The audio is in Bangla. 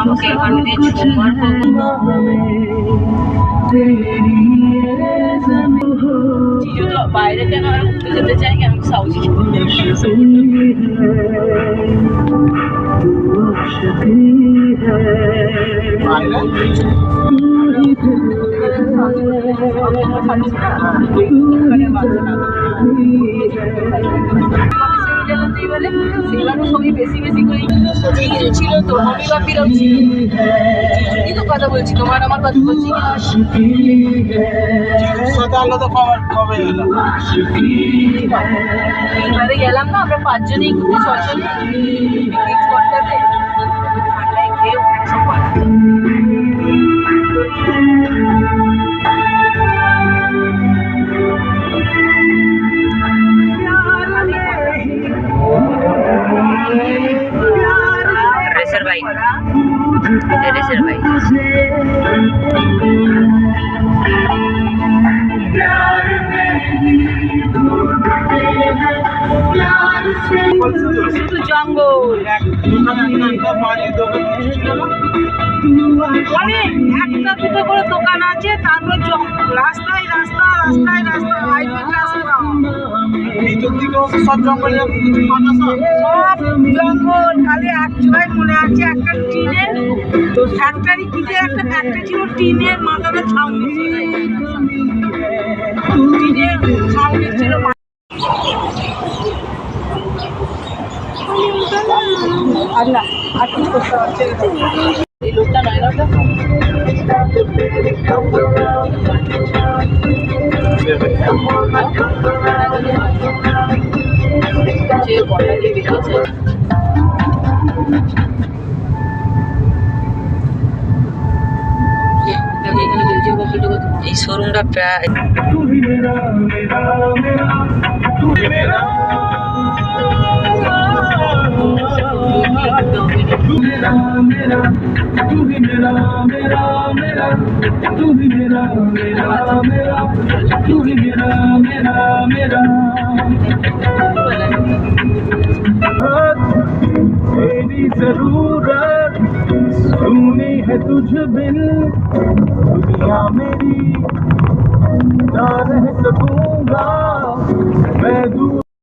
আমাকে এখান দিয়ে ছোঁয়ার জিজু তো বাইরে কেন আর ঘুরতে যেতে চাই আমি সাউজি সবই বেশি বেশি করে ছিল তো আমি বাপিরাও ছিল জিজুই তো কথা বলছি তোমার আমার কথা বলছি এবারে গেলাম না আমরা 5 জনই ঘুরতে 6 জনই পিকনিক স্পটটাতে ঠান্ডায় খেয়ে সব रेसर भाई জঙ্গল একটা দুটো করে দোকান আছে তারপর জঙ্গল রাস্তায় রাস্তা রাস্তায় রাস্তা হাইওয়ে রাস্তা সব জঙ্গল খালি এক জায়গায় মনে আছে একটা টিনের ফ্যাক্টরি কিনে একটা ফ্যাক্টরি ছিল টিনের মাথাটা ছাউনি ছিল টিনের ছাউনি ছিল আর না আর কিছু করতে পারছে এই লোকটা নয় না যে বড় দিয়ে বেরিয়েছে এই শোরুমটা প্রায় तेरी जरूरत सुनी है तुझ बिन दुनिया मेरी ना रह सकूंगा मैं दूर